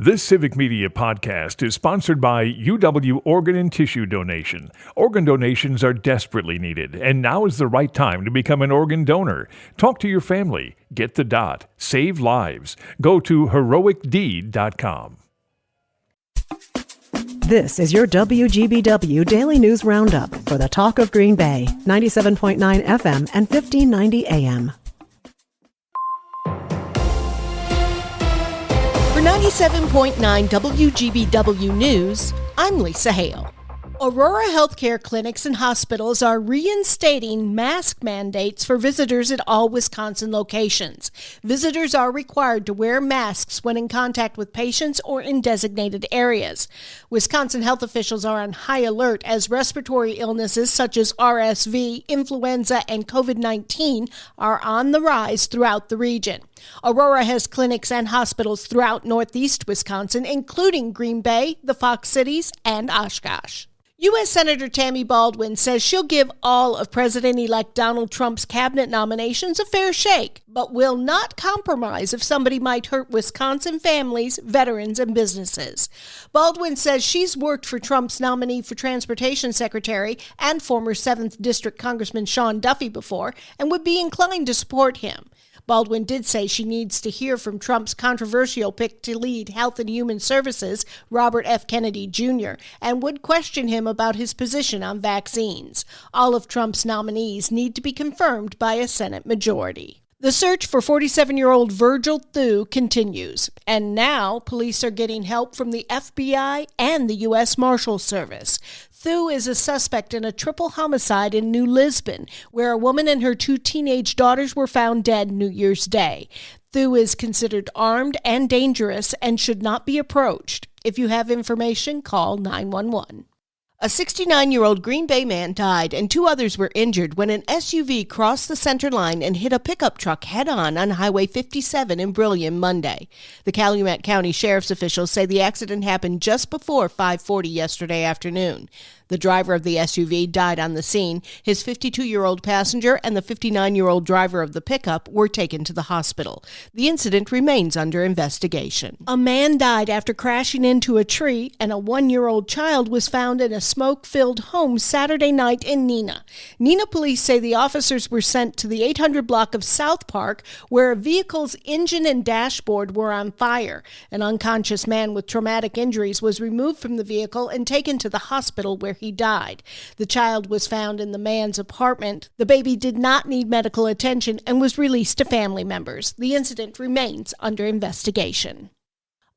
This Civic Media podcast is sponsored by UW Organ and Tissue Donation. Organ donations are desperately needed, and now is the right time to become an organ donor. Talk to your family. Get the dot. Save lives. Go to heroicdeed.com. This is your WGBW Daily News Roundup for the Talk of Green Bay, 97.9 FM and 1590 AM. For 97.9 WGBW News, I'm Lisa Hale. Aurora Healthcare clinics and hospitals are reinstating mask mandates for visitors at all Wisconsin locations. Visitors are required to wear masks when in contact with patients or in designated areas. Wisconsin health officials are on high alert as respiratory illnesses such as RSV, influenza, and COVID-19 are on the rise throughout the region. Aurora has clinics and hospitals throughout northeast Wisconsin, including Green Bay, the Fox Cities, and Oshkosh. U.S. Senator Tammy Baldwin says she'll give all of President-elect Donald Trump's cabinet nominations a fair shake, but will not compromise if somebody might hurt Wisconsin families, veterans, and businesses. Baldwin says she's worked for Trump's nominee for Transportation Secretary and former 7th District Congressman Sean Duffy before and would be inclined to support him. Baldwin did say she needs to hear from Trump's controversial pick to lead Health and Human Services, Robert F. Kennedy Jr., and would question him about his position on vaccines. All of Trump's nominees need to be confirmed by a Senate majority. The search for 47-year-old Virgil Thu continues, and now police are getting help from the FBI and the U.S. Marshals Service. Thu is a suspect in a triple homicide in New Lisbon, where a woman and her 2 teenage daughters were found dead New Year's Day. Thu is considered armed and dangerous and should not be approached. If you have information, call 911. A 69-year-old Green Bay man died and 2 others were injured when an SUV crossed the center line and hit a pickup truck head-on on Highway 57 in Brillion Monday. The Calumet County Sheriff's officials say the accident happened just before 5:40 yesterday afternoon. The driver of the SUV died on the scene. His 52-year-old passenger and the 59-year-old driver of the pickup were taken to the hospital. The incident remains under investigation. A man died after crashing into a tree, and a 1-year-old child was found in a smoke-filled home Saturday night in Neenah. Neenah police say the officers were sent to the 800 block of South Park, where a vehicle's engine and dashboard were on fire. An unconscious man with traumatic injuries was removed from the vehicle and taken to the hospital where he died. The child was found in the man's apartment. The baby did not need medical attention and was released to family members. The incident remains under investigation.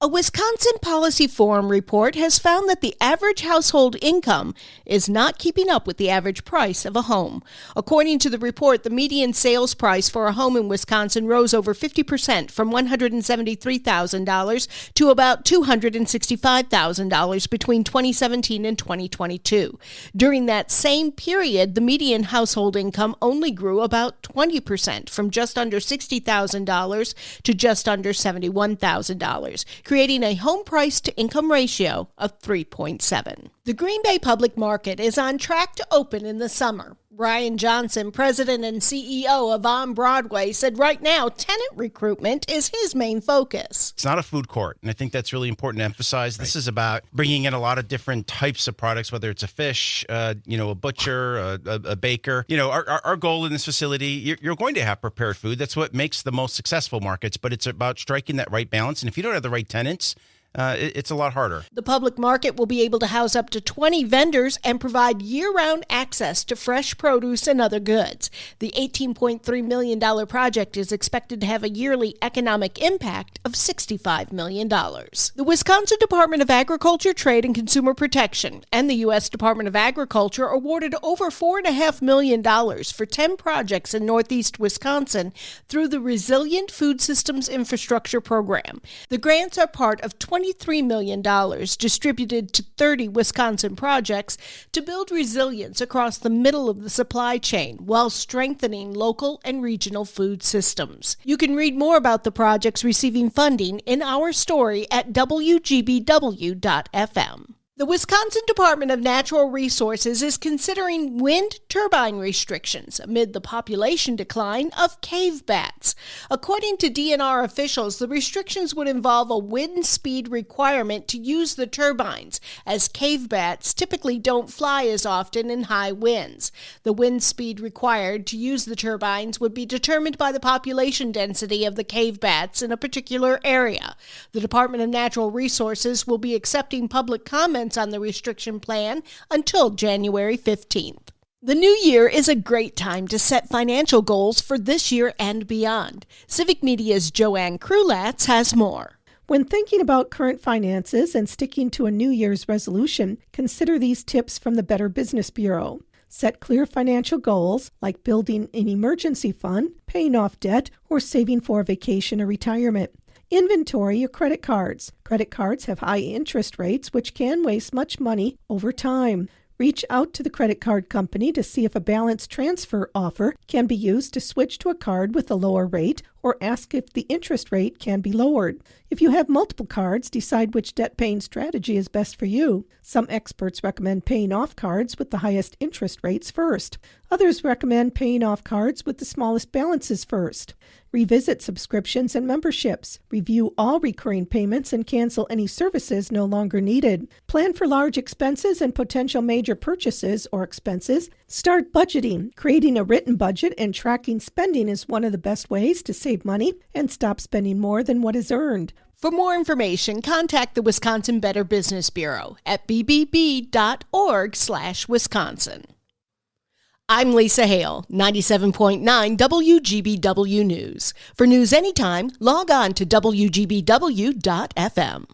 A Wisconsin Policy Forum report has found that the average household income is not keeping up with the average price of a home. According to the report, the median sales price for a home in Wisconsin rose over 50% from $173,000 to about $265,000 between 2017 and 2022. During that same period, the median household income only grew about 20% from just under $60,000 to just under $71,000. Creating a home price to income ratio of 3.7. The Green Bay Public Market is on track to open in the summer. Brian Johnson, president and CEO of On Broadway, said right now tenant recruitment is his main focus. It's not a food court, and I think that's really important to emphasize. This is about bringing in a lot of different types of products, whether it's a fish, a butcher, a baker. Our goal in this facility, you're going to have prepared food. That's what makes the most successful markets, but it's about striking that right balance. And if you don't have the right tenants, it's a lot harder. The public market will be able to house up to 20 vendors and provide year-round access to fresh produce and other goods. The $18.3 million project is expected to have a yearly economic impact of $65 million. The Wisconsin Department of Agriculture, Trade, and Consumer Protection and the U.S. Department of Agriculture awarded over $4.5 million for 10 projects in northeast Wisconsin through the Resilient Food Systems Infrastructure Program. The grants are part of $23 million distributed to 30 Wisconsin projects to build resilience across the middle of the supply chain while strengthening local and regional food systems. You can read more about the projects receiving funding in our story at WGBW.FM. The Wisconsin Department of Natural Resources is considering wind turbine restrictions amid the population decline of cave bats. According to DNR officials, the restrictions would involve a wind speed requirement to use the turbines, as cave bats typically don't fly as often in high winds. The wind speed required to use the turbines would be determined by the population density of the cave bats in a particular area. The Department of Natural Resources will be accepting public comments on the restriction plan until January 15th. The new year is a great time to set financial goals for this year and beyond. Civic Media's Joanne Krulatz has more. When thinking about current finances and sticking to a New Year's resolution, consider these tips from the Better Business Bureau. Set clear financial goals like building an emergency fund, paying off debt, or saving for a vacation or retirement. Inventory your credit cards. Credit cards have high interest rates, which can waste much money over time. Reach out to the credit card company to see if a balance transfer offer can be used to switch to a card with a lower rate, or ask if the interest rate can be lowered. If you have multiple cards, decide which debt-paying strategy is best for you. Some experts recommend paying off cards with the highest interest rates first. Others recommend paying off cards with the smallest balances first. Revisit subscriptions and memberships. Review all recurring payments and cancel any services no longer needed. Plan for large expenses and potential major purchases or expenses. Start budgeting. Creating a written budget and tracking spending is one of the best ways to save money and stop spending more than what is earned. For more information, contact the Wisconsin Better Business Bureau at bbb.org/Wisconsin. I'm Lisa Hale, 97.9 WGBW News. For news anytime, log on to WGBW.FM.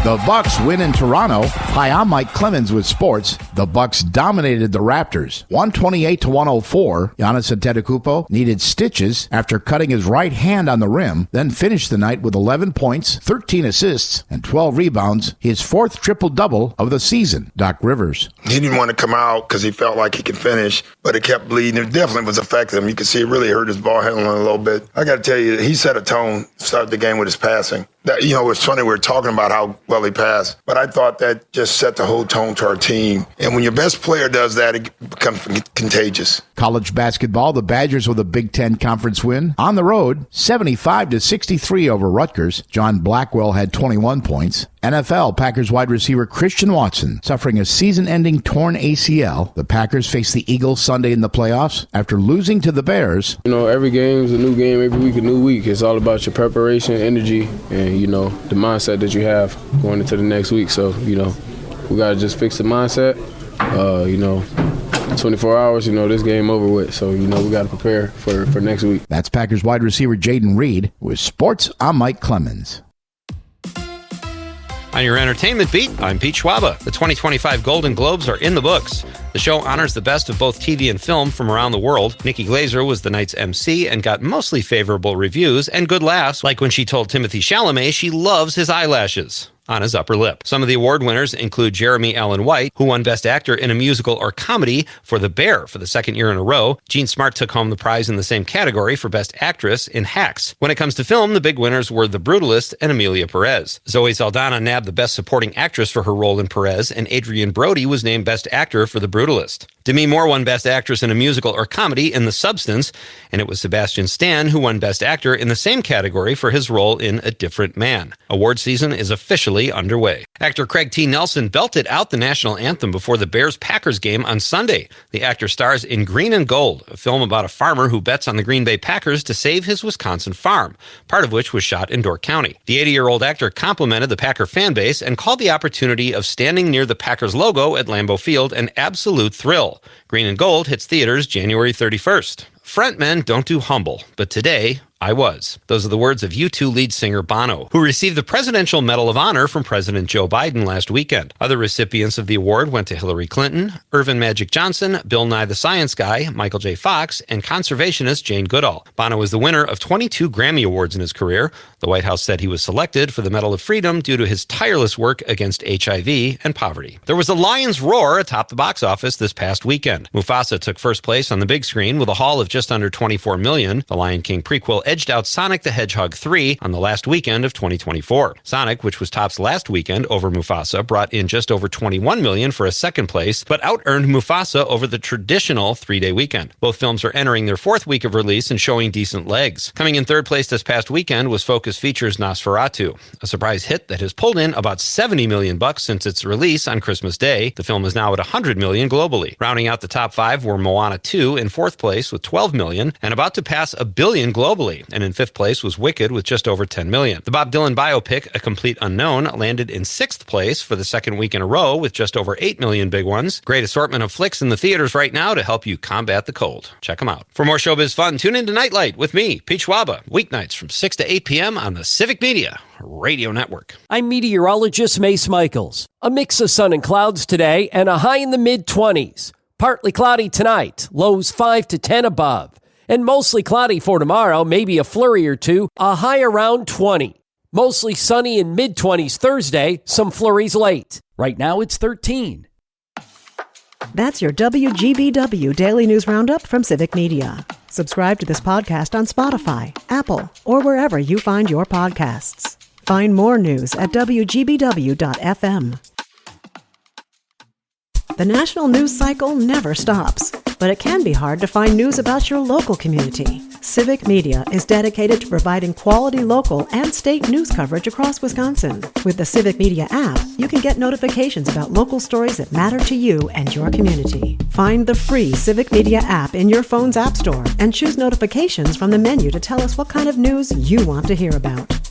The Bucks win in Toronto. Hi, I'm Mike Clemens with sports. The Bucks dominated the Raptors, 128-104. Giannis Antetokounmpo needed stitches after cutting his right hand on the rim, then finished the night with 11 points, 13 assists, and 12 rebounds, his fourth triple-double of the season. Doc Rivers. He didn't want to come out because he felt like he could finish, but it kept bleeding. It definitely was affecting him. You could see it really hurt his ball handling a little bit. I got to tell you, he set a tone, started the game with his passing. That, it's funny, we were talking about how well he passed, but I thought that just set the whole tone to our team. And when your best player does that, it becomes contagious. College basketball, the Badgers with a Big Ten Conference win. On the road, 75-63 over Rutgers. John Blackwell had 21 points. NFL, Packers wide receiver Christian Watson suffering a season-ending torn ACL. The Packers face the Eagles Sunday in the playoffs after losing to the Bears. Every game is a new game, every week a new week. It's all about your preparation, energy, and, the mindset that you have going into the next week. So, we got to just fix the mindset. 24 hours, this game over with. So, we got to prepare for next week. That's Packers wide receiver Jaden Reed. With sports, I'm Mike Clemens. On your entertainment beat, I'm Pete Schwaba. The 2025 Golden Globes are in the books. The show honors the best of both TV and film from around the world. Nikki Glaser was the night's MC and got mostly favorable reviews and good laughs, like when she told Timothée Chalamet she loves his eyelashes on his upper lip. Some of the award winners include Jeremy Allen White, who won Best Actor in a Musical or Comedy for The Bear for the second year in a row. Jean Smart took home the prize in the same category for Best Actress in Hacks. When it comes to film, the big winners were The Brutalist and Emilia Perez. Zoe Saldana nabbed the Best Supporting Actress for her role in Perez, and Adrian Brody was named Best Actor for The Brutalist. Demi Moore won Best Actress in a Musical or Comedy in The Substance, and it was Sebastian Stan who won Best Actor in the same category for his role in A Different Man. Award season is officially underway. Actor Craig T. Nelson belted out the national anthem before the Bears-Packers game on Sunday. The actor stars in Green and Gold, a film about a farmer who bets on the Green Bay Packers to save his Wisconsin farm, part of which was shot in Door County. The 80-year-old actor complimented the Packer fan base and called the opportunity of standing near the Packers logo at Lambeau Field an absolute thrill. Green and Gold hits theaters January 31st. Frontmen don't do humble, but today I was. Those are the words of U2 lead singer Bono, who received the Presidential Medal of Honor from President Joe Biden last weekend. Other recipients of the award went to Hillary Clinton, Irvin Magic Johnson, Bill Nye the Science Guy, Michael J. Fox, and conservationist Jane Goodall. Bono was the winner of 22 Grammy Awards in his career. The White House said he was selected for the Medal of Freedom due to his tireless work against HIV and poverty. There was a lion's roar atop the box office this past weekend. Mufasa took first place on the big screen with a haul of just under $24 million. The Lion King prequel edged out Sonic the Hedgehog 3 on the last weekend of 2024. Sonic, which was tops last weekend over Mufasa, brought in just over $21 million for a second place, but out-earned Mufasa over the traditional 3-day weekend. Both films are entering their fourth week of release and showing decent legs. Coming in third place this past weekend was Focus Features' Nosferatu, a surprise hit that has pulled in about $70 million since its release on Christmas Day. The film is now at $100 million globally. Rounding out the top 5 were Moana 2 in fourth place with $12 million and about to pass $1 billion globally. And in fifth place was Wicked with just over $10 million. The Bob Dylan biopic, A Complete Unknown, landed in sixth place for the second week in a row with just over 8 million big ones. Great assortment of flicks in the theaters right now to help you combat the cold. Check them out. For more showbiz fun, tune into Nightlight with me, Pete Schwaba, weeknights from 6 to 8 p.m. on the Civic Media Radio Network. I'm meteorologist Mace Michaels. A mix of sun and clouds today and a high in the mid-20s. Partly cloudy tonight, lows 5 to 10 above. And mostly cloudy for tomorrow, maybe a flurry or two, a high around 20. Mostly sunny in mid-20s Thursday, some flurries late. Right now it's 13. That's your WGBW Daily News Roundup from Civic Media. Subscribe to this podcast on Spotify, Apple, or wherever you find your podcasts. Find more news at WGBW.FM. The national news cycle never stops, but it can be hard to find news about your local community. Civic Media is dedicated to providing quality local and state news coverage across Wisconsin. With the Civic Media app, you can get notifications about local stories that matter to you and your community. Find the free Civic Media app in your phone's app store and choose notifications from the menu to tell us what kind of news you want to hear about.